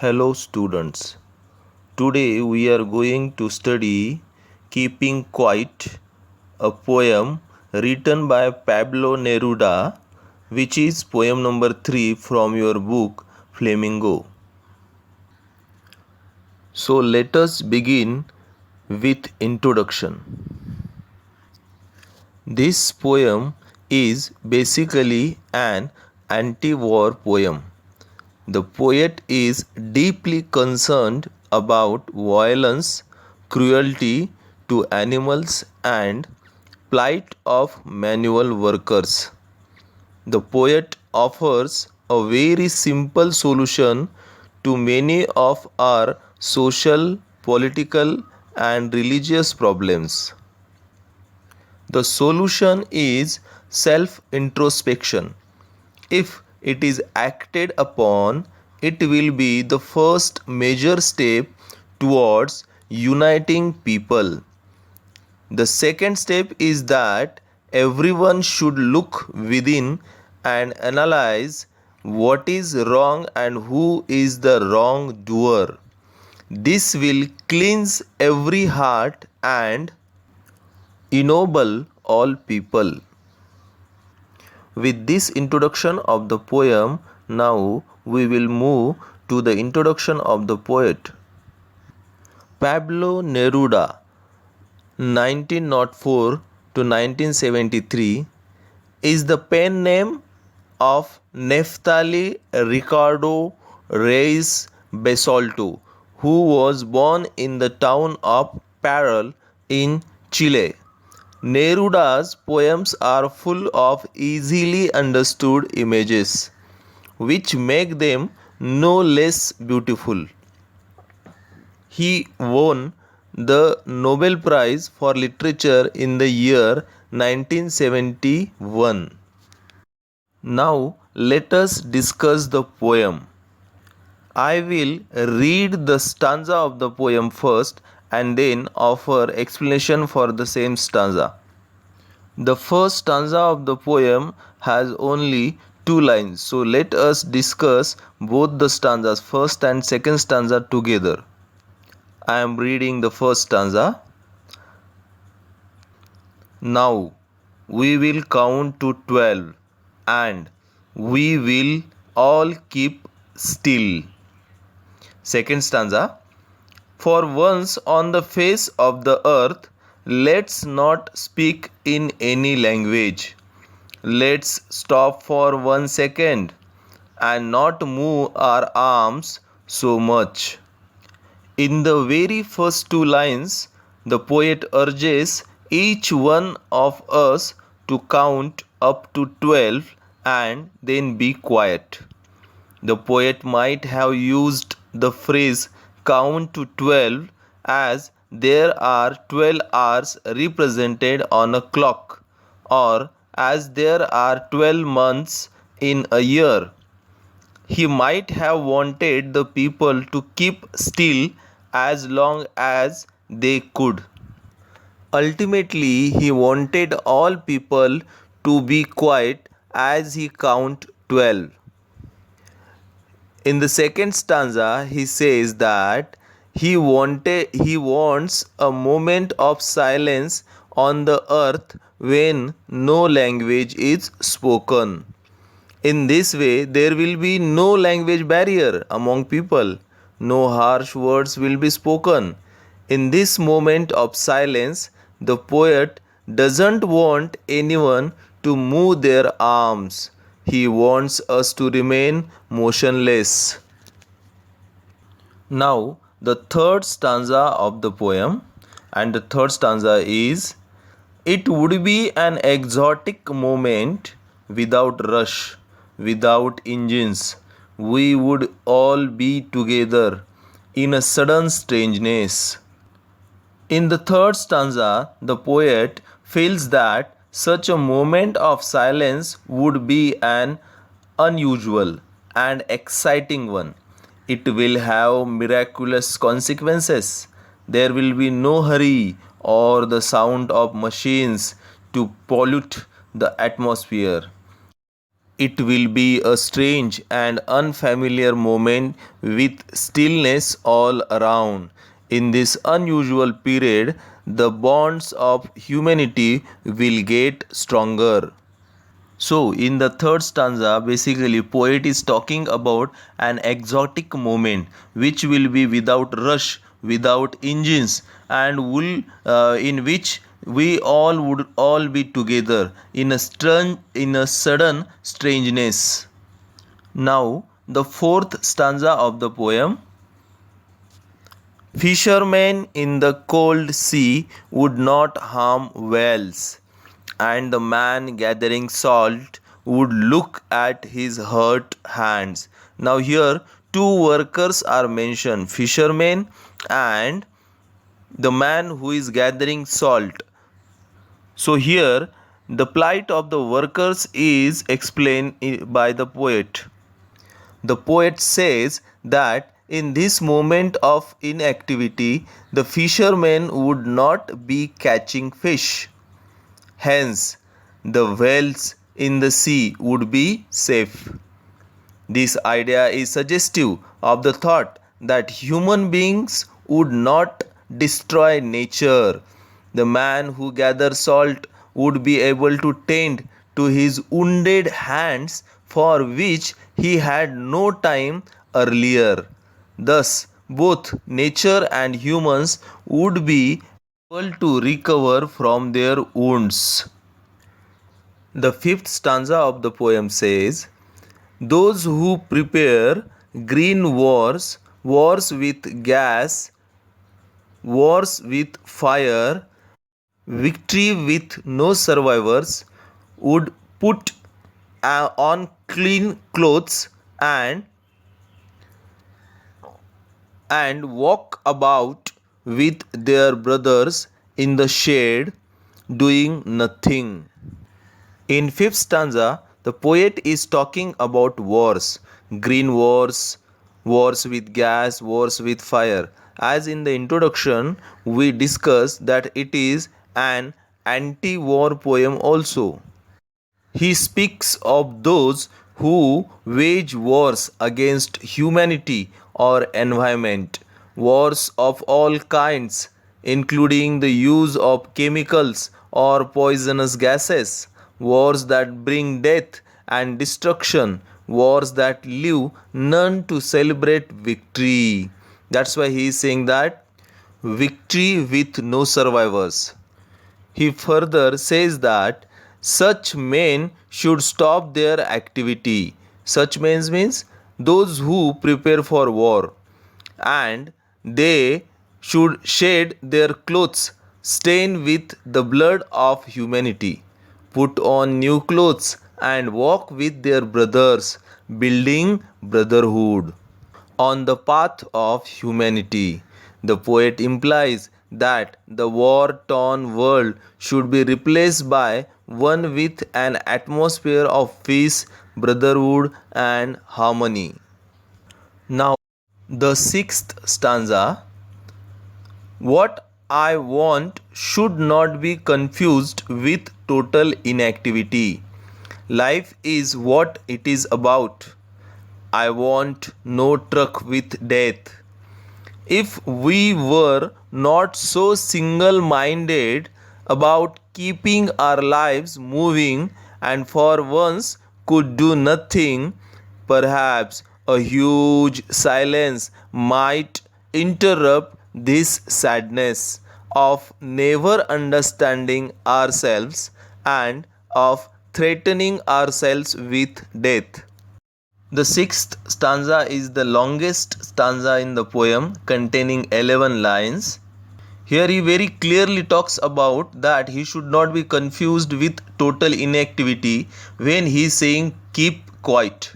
Hello students. Today we are going to study Keeping Quiet, a poem written by Pablo Neruda, which is poem number 3 from your book Flamingo. So let us begin with introduction. This poem is basically an anti-war poem. The poet is deeply concerned about violence, cruelty to animals, and plight of manual workers. The poet offers a very simple solution to many of our social, political, and religious problems. The solution is self introspection. If it is acted upon, it will be the first major step towards uniting people. The second step is that everyone should look within and analyze what is wrong and who is the wrongdoer. This will cleanse every heart and ennoble all people. With this introduction of the poem, now we will move to the introduction of the poet. Pablo Neruda, 1904 to 1973, is the pen name of Neftali Ricardo Reis Basolto, who was born in the town of Parral in Chile. Neruda's poems are full of easily understood images, which make them no less beautiful. He won the Nobel Prize for Literature in the year 1971. Now let us discuss the poem. I will read the stanza of the poem first and then offer explanation for the same stanza. The first stanza of the poem has only 2 lines, so let us discuss both the stanzas, first and second stanza, together. I am reading the first stanza. Now we will count to 12 and we will all keep still. Second stanza. For once on the face of the earth, let's not speak in any language. Let's stop for 1 second and not move our arms so much. In the very first 2 lines, the poet urges each one of us to count up to 12 and then be quiet. The poet might have used the phrase count to 12 as there are 12 hours represented on a clock, or as there are 12 months in a year. He might have wanted the people to keep still as long as they could. Ultimately, he wanted all people to be quiet as he count 12. In the second stanza, he says that he wants a moment of silence on the earth when no language is spoken. In this way, there will be no language barrier among people. No harsh words will be spoken. In this moment of silence, the poet doesn't want anyone to move their arms. He wants us to remain motionless. Now, the third stanza of the poem, and the third stanza is: it would be an exotic moment without rush, without engines. We would all be together in a sudden strangeness. In the third stanza, the poet feels that such a moment of silence would be an unusual and exciting one. It will have miraculous consequences. There will be no hurry or the sound of machines to pollute the atmosphere. It will be a strange and unfamiliar moment with stillness all around. In this unusual period, the bonds of humanity will get stronger. So, in the third stanza, basically, poet is talking about an exotic moment which will be without rush, without engines, and will in which we all would all be together in a sudden strangeness. Now, the fourth stanza of the poem. Fishermen in the cold sea would not harm whales, and the man gathering salt would look at his hurt hands. Now, here two workers are mentioned, fishermen and the man who is gathering salt. So, here the plight of the workers is explained by the poet. The poet says that in this moment of inactivity, the fishermen would not be catching fish. Hence, the whales in the sea would be safe. This idea is suggestive of the thought that human beings would not destroy nature. The man who gathers salt would be able to tend to his wounded hands for which he had no time earlier. Thus, both nature and humans would be able to recover from their wounds. The fifth stanza of the poem says, those who prepare green wars, wars with gas, wars with fire, victory with no survivors, would put on clean clothes and walk about with their brothers in the shade, doing nothing. In fifth stanza, the poet is talking about wars, green wars, wars with gas, wars with fire. As in the introduction, we discussed that it is an anti-war poem also. He speaks of those who wage wars against humanity or environment, wars of all kinds, including the use of chemicals or poisonous gases, wars that bring death and destruction, wars that leave none to celebrate victory. That's why he is saying that victory with no survivors. He further says that such men should stop their activity. Such men means those who prepare for war, and they should shed their clothes stained with the blood of humanity, put on new clothes, and walk with their brothers, building brotherhood on the path of humanity. The poet implies that the war torn world should be replaced by one with an atmosphere of peace, brotherhood, and harmony. Now, the sixth stanza. What I want should not be confused with total inactivity. Life is what it is about. I want no truck with death. If we were not so single minded about keeping our lives moving and for once could do nothing, perhaps a huge silence might interrupt this sadness of never understanding ourselves and of threatening ourselves with death. The sixth stanza is the longest stanza in the poem, containing 11 lines. Here he very clearly talks about that he should not be confused with total inactivity when he is saying keep quiet.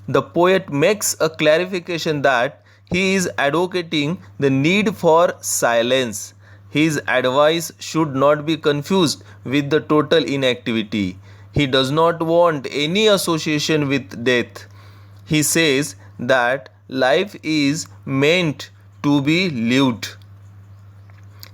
The poet makes a clarification that he is advocating the need for silence. His advice should not be confused with the total inactivity. He does not want any association with death. He says that life is meant to be lived.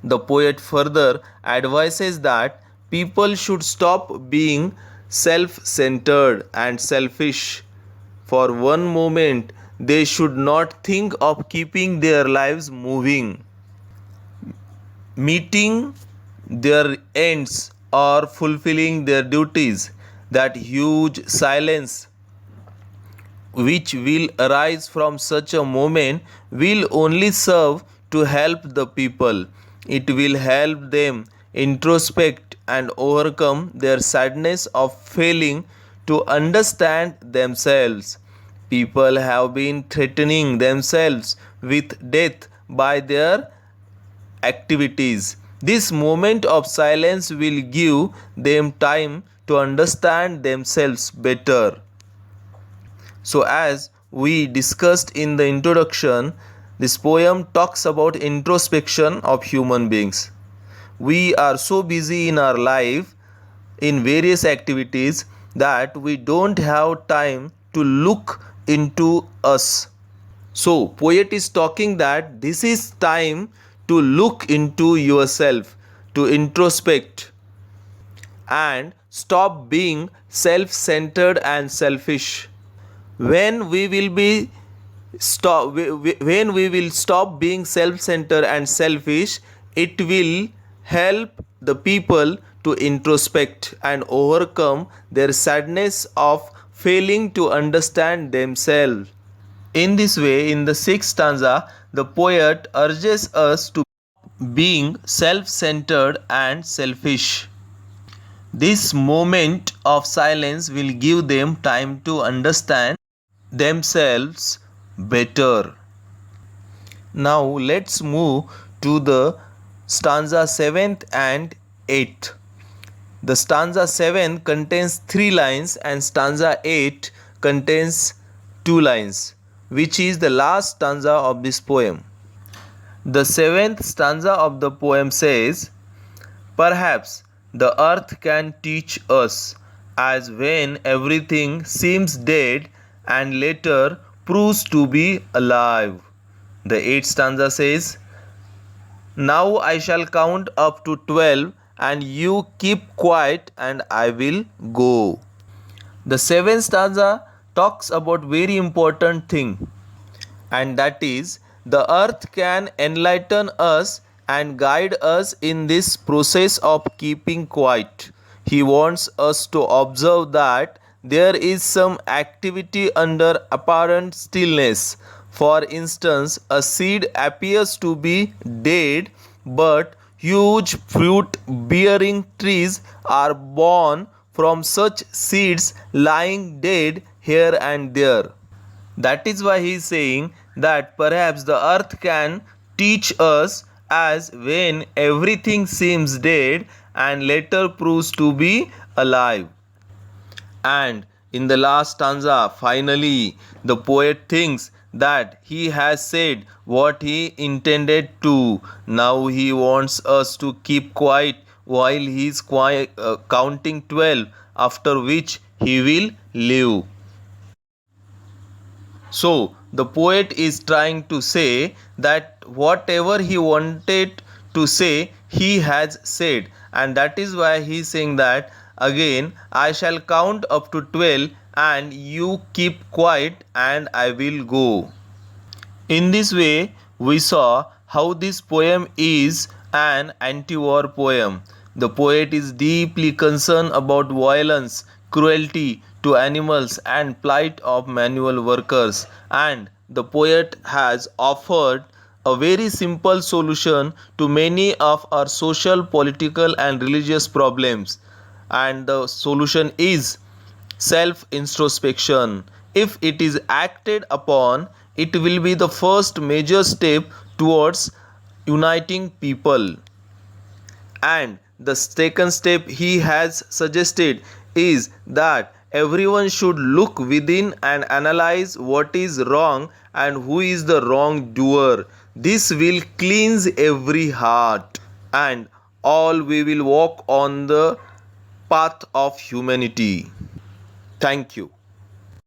The poet further advises that people should stop being self-centered and selfish. For one moment, they should not think of keeping their lives moving, meeting their ends, or fulfilling their duties. That huge silence which will arise from such a moment will only serve to help the people. It will help them introspect and overcome their sadness of failing to understand themselves. People have been threatening themselves with death by their activities. This moment of silence will give them time to understand themselves better. So, as we discussed in the introduction, this poem talks about introspection of human beings. We are so busy in our life in various activities that we don't have time to look into us. So, poet is talking that this is time to look into yourself, to introspect and stop being self-centered and selfish. When we will be when we will stop being self-centered and selfish, it will help the people to introspect and overcome their sadness of failing to understand themselves. In this way, in the sixth stanza, the poet urges us to being self-centered and selfish. This moment of silence will give them time to understand themselves better. Now let's move to the stanza 7th and 8th. The stanza 7 contains 3 lines and stanza 8 contains 2 lines, which is the last stanza of this poem. The 7th stanza of the poem says, "Perhaps the earth can teach us, as when everything seems dead and later proves to be alive." The 8th stanza says, "Now I shall count up to 12 and you keep quiet and I will go." The 7th stanza talks about very important thing, and that is the earth can enlighten us and guide us in this process of keeping quiet. He wants us to observe that there is some activity under apparent stillness. For instance, a seed appears to be dead, but huge fruit bearing trees are born from such seeds lying dead here and there. That is why he is saying that perhaps the earth can teach us, as when everything seems dead and later proves to be alive. And in the last stanza, finally, the poet thinks that he has said what he intended to. Now he wants us to keep quiet while he is counting 12, after which he will leave. So, the poet is trying to say that whatever he wanted to say, he has said, and that is why he is saying that again, I shall count up to 12 and you keep quiet and I will go. In this way, we saw how this poem is an anti-war poem. The poet is deeply concerned about violence, cruelty to animals and plight of manual workers, and the poet has offered a very simple solution to many of our social, political and religious problems, and the solution is self-introspection. If it is acted upon, it will be the first major step towards uniting people. And the second step he has suggested is that everyone should look within and analyze what is wrong and who is the wrongdoer. This will cleanse every heart, and all we will walk on the path of humanity. Thank you.